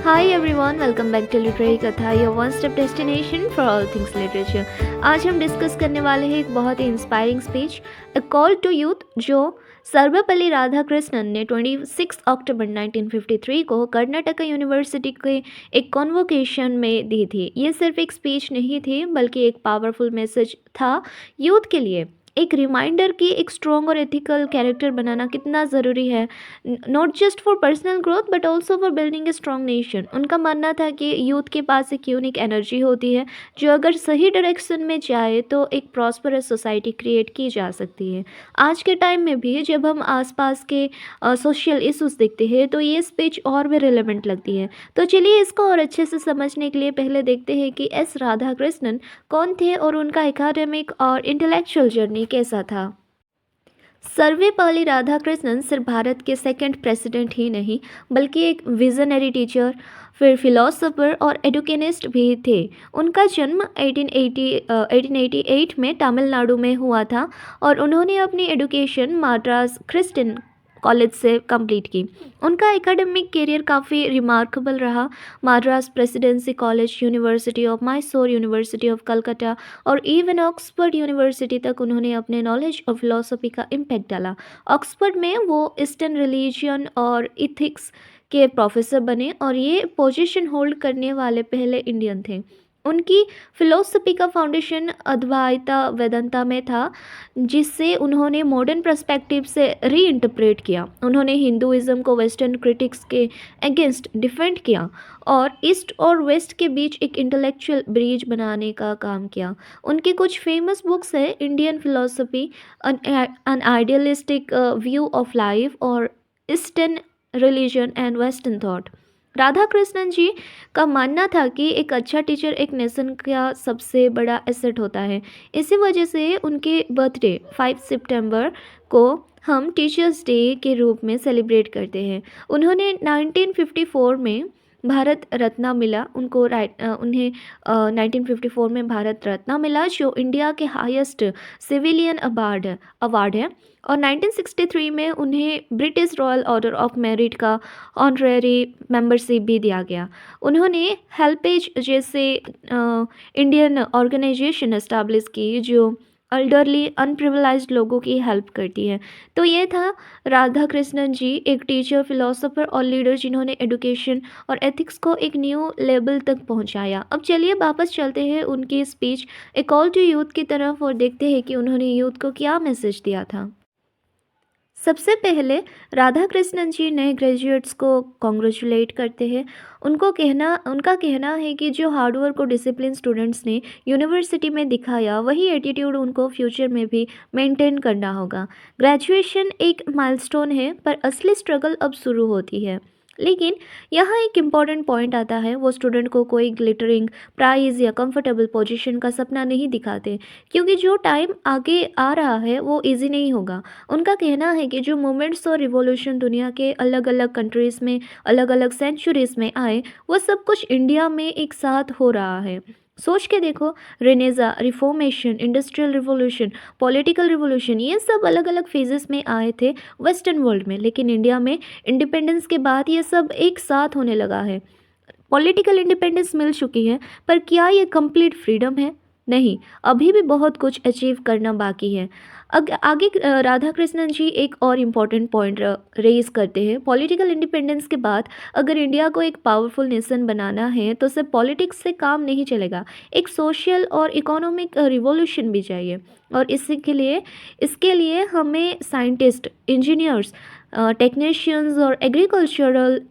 Hi everyone, welcome back to literary Katha, your one step destination for all things literature. आज हम discuss करने वाले हैं एक बहुत ही inspiring speech, a call to youth, जो सर्वपल्ली राधाकृष्णन ने 26 अक्टूबर 1953 को कर्नाटक यूनिवर्सिटी के एक कॉन्वोकेशन में दी थी। ये सिर्फ एक स्पीच नहीं थी, बल्कि एक पावरफुल मैसेज था यूथ के लिए, एक रिमाइंडर कि एक स्ट्रॉन्ग और एथिकल कैरेक्टर बनाना कितना ज़रूरी है, not just for personal growth but also for building a strong nation. उनका मानना था कि यूथ के पास एक यूनिक एनर्जी होती है जो अगर सही डायरेक्शन में जाए तो एक प्रॉस्परस सोसाइटी क्रिएट की जा सकती है। आज के टाइम में भी जब हम आसपास के सोशल इश्यूज देखते हैं तो ये स्पीच और भी रिलेवेंट लगती है। तो चलिए इसको और अच्छे से समझने के लिए पहले देखते हैं कि एस राधाकृष्णन कौन थे और उनका एकेडमिक और इंटेलेक्चुअल जर्नी कैसा था। सर्वपल्ली राधाकृष्णन सिर्फ भारत के सेकंड प्रेसिडेंट ही नहीं, बल्कि एक विजनरी टीचर, फिर फिलोसोफर और एडुकेनिस्ट भी थे। उनका जन्म 1888 में तमिलनाडु में हुआ था और उन्होंने अपनी एजुकेशन मद्रास क्रिस्टियन कॉलेज से कंप्लीट की। उनका एकेडमिक करियर काफ़ी रिमार्केबल रहा। Madras presidency college, university of Mysore, university of Calcutta और इवन ऑक्सफोर्ड यूनिवर्सिटी तक उन्होंने अपने नॉलेज और फिलॉसफी का इम्पैक्ट डाला। ऑक्सफोर्ड में वो ईस्टर्न रिलीजन और इथिक्स के प्रोफेसर बने और ये पोजीशन होल्ड करने वाले पहले इंडियन थे। उनकी फिलोसफी का फाउंडेशन अद्वैता वेदांता में था, जिससे उन्होंने मॉडर्न पर्सपेक्टिव से रीइंटरप्रेट किया। उन्होंने हिंदुइज्म को वेस्टर्न क्रिटिक्स के अगेंस्ट डिफेंड किया और ईस्ट और वेस्ट के बीच एक इंटेलेक्चुअल ब्रिज बनाने का काम किया। उनकी कुछ फेमस बुक्स है Indian philosophy, an idealistic view of life और eastern religion and western thought. Radhakrishnan ji का मानना था कि एक अच्छा टीचर एक नेशन का सबसे बड़ा एसेट होता है। इसी वजह से उनके बर्थडे 5 सितंबर को हम टीचर्स डे के रूप में सेलिब्रेट करते हैं। उन्होंने 1954 में भारत रत्न मिला उनको उन्हें 1954 में भारत रत्न मिला, जो इंडिया के हाईएस्ट सिविलियन अवार्ड है। और 1963 में उन्हें British royal order of merit का ऑनरेरी मेंबरशिप भी दिया गया। उन्होंने हेल्पेज जैसे इंडियन ऑर्गेनाइजेशन एस्टैब्लिश की जो एल्डरली अनप्रिविलेज्ड लोगों की हेल्प करती है। तो ये था राधाकृष्णन जी, एक टीचर, फिलोसोफर और लीडर जिन्होंने एजुकेशन और एथिक्स को एक न्यू लेवल तक पहुंचाया। अब चलिए वापस चलते हैं उनकी speech a call to youth की तरफ और देखते हैं कि उन्होंने यूथ को क्या मैसेज दिया था। सबसे पहले राधाकृष्णन जी नए ग्रेजुएट्स को कॉन्ग्रेचुलेट करते हैं। उनका कहना है कि जो हार्डवर्क और डिसिप्लिन स्टूडेंट्स ने यूनिवर्सिटी में दिखाया, वही एटीट्यूड उनको फ्यूचर में भी मेंटेन करना होगा। ग्रेजुएशन एक माइलस्टोन है, पर असली स्ट्रगल अब शुरू होती है। लेकिन यहाँ एक इम्पॉर्टेंट पॉइंट आता है, वो स्टूडेंट को कोई ग्लिटरिंग प्राइज़ या कंफर्टेबल पोजीशन का सपना नहीं दिखाते, क्योंकि जो टाइम आगे आ रहा है वो इजी नहीं होगा। उनका कहना है कि जो मूवमेंट्स और रिवॉल्यूशन दुनिया के अलग अलग कंट्रीज़ में अलग अलग सेंचुरीज़ में आए, वो सब कुछ इंडिया में एक साथ हो रहा है। सोच के देखो, Renaissance, reformation, industrial revolution, political revolution, ये सब अलग अलग फेजेस में आए थे वेस्टर्न वर्ल्ड में, लेकिन इंडिया में इंडिपेंडेंस के बाद ये सब एक साथ होने लगा है। पॉलिटिकल इंडिपेंडेंस मिल चुकी है, पर क्या ये कंप्लीट फ्रीडम है? नहीं, अभी भी बहुत कुछ अचीव करना बाकी है। आगे राधाकृष्णन जी एक और इम्पॉर्टेंट पॉइंट रेज करते हैं। पॉलिटिकल इंडिपेंडेंस के बाद अगर इंडिया को एक पावरफुल नेशन बनाना है तो सिर्फ पॉलिटिक्स से काम नहीं चलेगा, एक सोशल और इकोनॉमिक रिवॉल्यूशन भी चाहिए। और इसके लिए हमें साइंटिस्ट, इंजीनियर्स, टेक्नीशियंस और एग्रीकल्चरल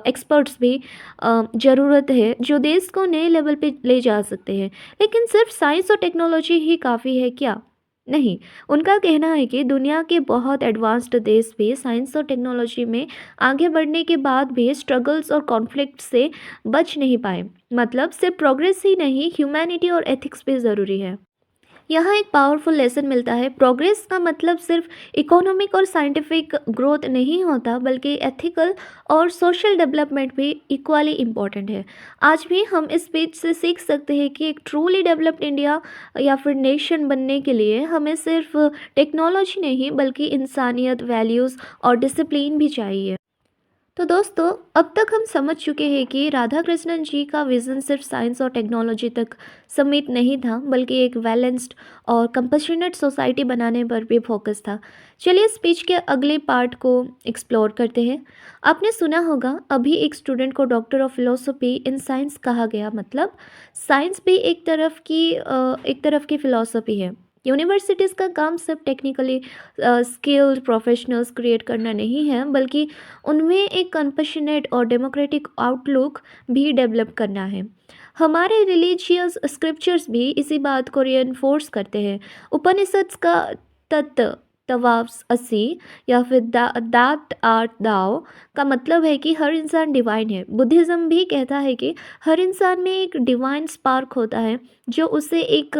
एक्सपर्ट्स भी ज़रूरत है, जो देश को नए लेवल पे ले जा सकते हैं। लेकिन सिर्फ साइंस और टेक्नोलॉजी ही काफ़ी है क्या? नहीं। उनका कहना है कि दुनिया के बहुत एडवांस्ड देश भी साइंस और टेक्नोलॉजी में आगे बढ़ने के बाद भी स्ट्रगल्स और कॉन्फ्लिक्ट से बच नहीं पाए। मतलब सिर्फ प्रोग्रेस ही नहीं, ह्यूमैनिटी और एथिक्स भी ज़रूरी है। यहाँ एक पावरफुल लेसन मिलता है। प्रोग्रेस का मतलब सिर्फ इकोनॉमिक और साइंटिफिक ग्रोथ नहीं होता, बल्कि एथिकल और सोशल डेवलपमेंट भी इक्वली इम्पॉर्टेंट है। आज भी हम इस पेज से सीख सकते हैं कि एक ट्रूली डेवलप्ड इंडिया या फिर नेशन बनने के लिए हमें सिर्फ टेक्नोलॉजी नहीं, बल्कि इंसानियत, वैल्यूज़ और डिसिप्लिन भी चाहिए। तो दोस्तों, अब तक हम समझ चुके हैं कि राधा कृष्णन जी का विज़न सिर्फ साइंस और टेक्नोलॉजी तक सीमित नहीं था, बल्कि एक बैलेंस्ड और कंपैशनेट सोसाइटी बनाने पर भी फोकस था। चलिए स्पीच के अगले पार्ट को एक्सप्लोर करते हैं। आपने सुना होगा, अभी एक स्टूडेंट को doctor of philosophy in science कहा गया, मतलब साइंस भी एक तरफ की फिलोसफी है। यूनिवर्सिटीज़ का काम सिर्फ टेक्निकली स्किल्ड प्रोफेशनल्स क्रिएट करना नहीं है, बल्कि उनमें एक कंपैशनेट और डेमोक्रेटिक आउटलुक भी डेवलप करना है। हमारे रिलीजियस स्क्रिप्चर्स भी इसी बात को रिइंफोर्स करते हैं। उपनिषद का तत्व तवाफ्स असी या फिर दैट आर्ट दाओ का मतलब है कि हर इंसान डिवाइन है। बुद्धिज़्म भी कहता है कि हर इंसान में एक डिवाइन स्पार्क होता है, जो उसे एक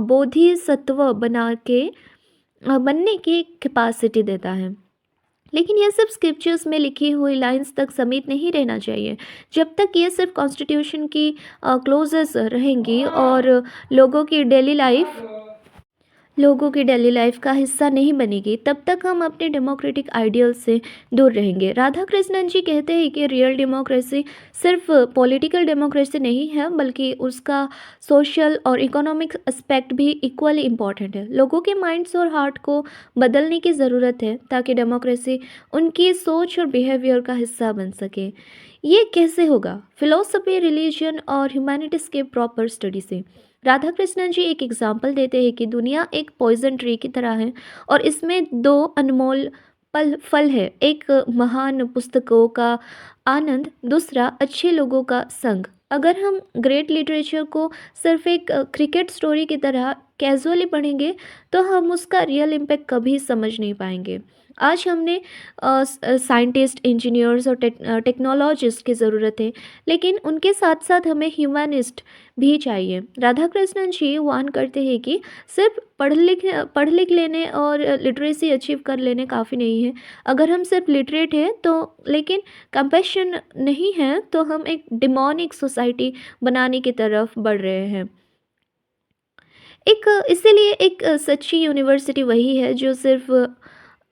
बोधिसत्व बनने की कैपेसिटी देता है। लेकिन यह सिर्फ स्क्रिप्चर्स में लिखी हुई लाइंस तक सीमित नहीं रहना चाहिए। जब तक ये सिर्फ कॉन्स्टिट्यूशन की क्लोजेस रहेंगी और लोगों की डेली लाइफ का हिस्सा नहीं बनेगी, तब तक हम अपने डेमोक्रेटिक आइडियल से दूर रहेंगे। राधा कृष्णन जी कहते हैं कि रियल डेमोक्रेसी सिर्फ पॉलिटिकल डेमोक्रेसी नहीं है, बल्कि उसका सोशल और इकोनॉमिक एस्पेक्ट भी इक्वली इम्पॉर्टेंट है। लोगों के माइंड्स और हार्ट को बदलने की ज़रूरत है, ताकि डेमोक्रेसी उनकी सोच और बिहेवियर का हिस्सा बन सके। ये कैसे होगा? फिलोसफी, रिलीजन और ह्यूमैनिटीज़ के प्रॉपर स्टडी से। राधा कृष्णन जी एक एग्जाम्पल देते हैं कि दुनिया एक पॉइजन ट्री की तरह है, और इसमें दो अनमोल फल है। एक महान पुस्तकों का आनंद, दूसरा अच्छे लोगों का संग। अगर हम ग्रेट लिटरेचर को सिर्फ एक क्रिकेट स्टोरी की तरह कैजुअली पढ़ेंगे, तो हम उसका रियल इम्पैक्ट कभी समझ नहीं पाएंगे। आज हमने साइंटिस्ट, इंजीनियर्स और टेक्नोलॉजिस्ट की ज़रूरत है, लेकिन उनके साथ साथ हमें ह्यूमनिस्ट भी चाहिए। राधा कृष्णन जी वार्न करते हैं कि सिर्फ पढ़ लिख लेने और लिटरेसी अचीव कर लेने काफ़ी नहीं है। अगर हम सिर्फ लिटरेट हैं तो, लेकिन कंपैशन नहीं है, तो हम एक डिमोनिक सोसाइटी बनाने की तरफ बढ़ रहे हैं। इसीलिए एक सच्ची यूनिवर्सिटी वही है जो सिर्फ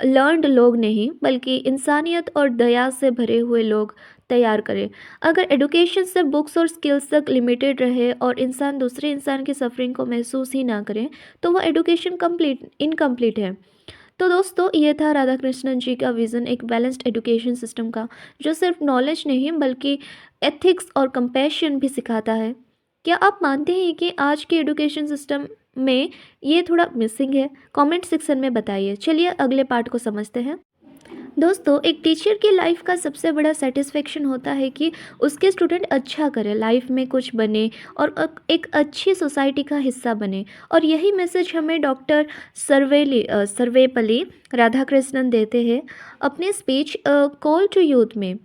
लर्नड लोग नहीं, बल्कि इंसानियत और दया से भरे हुए लोग तैयार करे। अगर एडुकेशन सिर्फ बुक्स और स्किल्स तक लिमिटेड रहे और इंसान दूसरे इंसान की सफरिंग को महसूस ही ना करे, तो वह एडुकेशन इनकम्प्लीट है। तो दोस्तों, ये था राधा कृष्णन जी का विज़न एक बैलेंस्ड एजुकेशन सिस्टम का, जो सिर्फ नॉलेज नहीं बल्कि एथिक्स और कंपैशन भी सिखाता है। क्या आप मानते हैं कि आज के एजुकेशन सिस्टम में ये थोड़ा मिसिंग है? कमेंट सेक्शन में बताइए। चलिए अगले पार्ट को समझते हैं। दोस्तों, एक टीचर की लाइफ का सबसे बड़ा सेटिस्फेक्शन होता है कि उसके स्टूडेंट अच्छा करे, लाइफ में कुछ बने और एक अच्छी सोसाइटी का हिस्सा बने। और यही मैसेज हमें डॉक्टर सर्वेपल्ली राधाकृष्णन देते हैं अपने स्पीच कॉल टू यूथ में।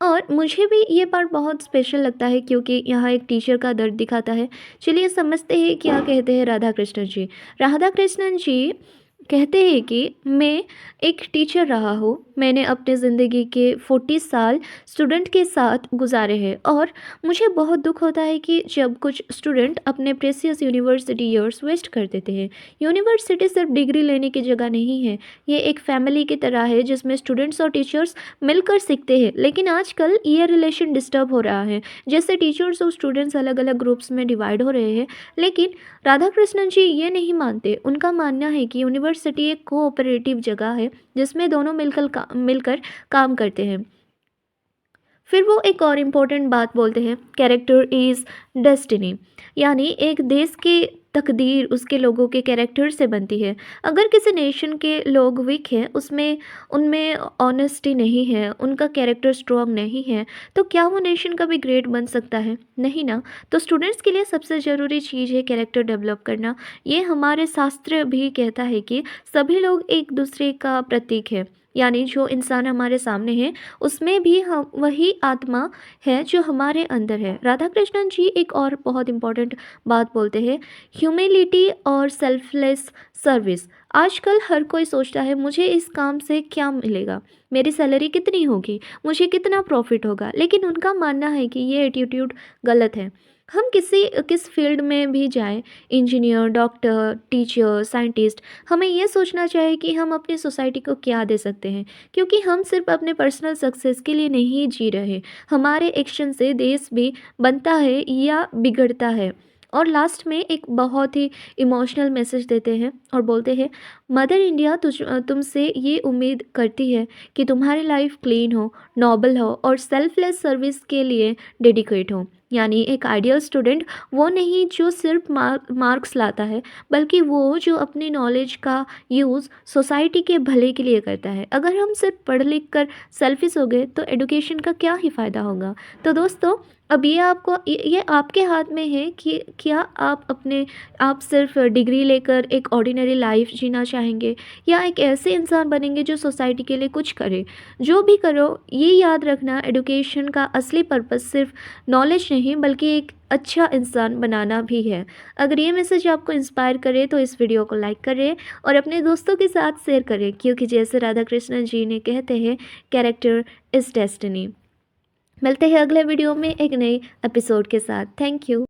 और मुझे भी ये पार्ट बहुत स्पेशल लगता है, क्योंकि यहाँ एक टीचर का दर्द दिखाता है। चलिए समझते हैं क्या कहते हैं राधा कृष्णन जी। राधा कृष्णन जी कहते हैं कि मैं एक टीचर रहा हूँ। मैंने अपने ज़िंदगी के 40 साल स्टूडेंट के साथ गुजारे हैं, और मुझे बहुत दुख होता है कि जब कुछ स्टूडेंट अपने प्रेसियस यूनिवर्सिटी ईयर्स वेस्ट कर देते हैं। यूनिवर्सिटी सिर्फ डिग्री लेने की जगह नहीं है, ये एक फैमिली की तरह है जिसमें स्टूडेंट्स और टीचर्स मिलकर सीखते हैं। लेकिन आजकल ये रिलेशन डिस्टर्ब हो रहा है, जैसे टीचर्स और स्टूडेंट्स अलग अलग ग्रुप्स में डिवाइड हो रहे हैं। लेकिन राधा कृष्णन जी ये नहीं मानते। उनका मानना है कि यूनिवर्सिटी एक कोऑपरेटिव जगह है, जिसमें दोनों मिलकर काम करते हैं। फिर वो एक और इम्पोर्टेंट बात बोलते हैं, कैरेक्टर इज़ डेस्टिनी, यानी एक देश की तकदीर उसके लोगों के कैरेक्टर से बनती है। अगर किसी नेशन के लोग वीक हैं, उसमें उनमें ऑनेस्टी नहीं है, उनका कैरेक्टर स्ट्रॉन्ग नहीं है, तो क्या वो नेशन कभी ग्रेट बन सकता है? नहीं ना। तो स्टूडेंट्स के लिए सबसे ज़रूरी चीज़ है कैरेक्टर डेवलप करना। ये हमारे शास्त्र भी कहता है कि सभी लोग एक दूसरे का प्रतीक है, यानी जो इंसान हमारे सामने है, उसमें भी हम वही आत्मा है जो हमारे अंदर है। राधा कृष्णन जी एक और बहुत इम्पॉर्टेंट बात बोलते हैं, ह्यूमिलिटी और सेल्फलेस सर्विस। आजकल हर कोई सोचता है मुझे इस काम से क्या मिलेगा, मेरी सैलरी कितनी होगी, मुझे कितना प्रॉफिट होगा। लेकिन उनका मानना है कि ये एटीट्यूड गलत है। हम किस फील्ड में भी जाएँ, इंजीनियर, डॉक्टर, टीचर, साइंटिस्ट, हमें ये सोचना चाहिए कि हम अपनी सोसाइटी को क्या दे सकते हैं। क्योंकि हम सिर्फ़ अपने पर्सनल सक्सेस के लिए नहीं जी रहे, हमारे एक्शन से देश भी बनता है या बिगड़ता है। और लास्ट में एक बहुत ही इमोशनल मैसेज देते हैं और बोलते हैं, मदर इंडिया तुमसे ये उम्मीद करती है कि तुम्हारी लाइफ क्लीन हो, नोबल हो और सेल्फलेस सर्विस के लिए डेडिकेट हो। यानी एक आइडियल स्टूडेंट वो नहीं जो सिर्फ मार्क्स लाता है, बल्कि वो जो अपनी नॉलेज का यूज़ सोसाइटी के भले के लिए करता है। अगर हम सिर्फ पढ़ लिख कर सेल्फिश हो गए तो एडुकेशन का क्या ही फ़ायदा होगा। तो दोस्तों, अब ये आपके हाथ में है कि क्या आप सिर्फ डिग्री लेकर एक ऑर्डिनरी लाइफ जीना चाहेंगे, या एक ऐसे इंसान बनेंगे जो सोसाइटी के लिए कुछ करे। जो भी करो, ये याद रखना, एडुकेशन का असली पर्पस सिर्फ नॉलेज नहीं बल्कि एक अच्छा इंसान बनाना भी है। अगर ये मैसेज आपको इंस्पायर करे तो इस वीडियो को लाइक करें और अपने दोस्तों के साथ शेयर करें, क्योंकि जैसे राधा कृष्णन जी ने कहते हैं, कैरेक्टर इज़ डेस्टिनी। मिलते हैं अगले वीडियो में एक नए एपिसोड के साथ। Thank you.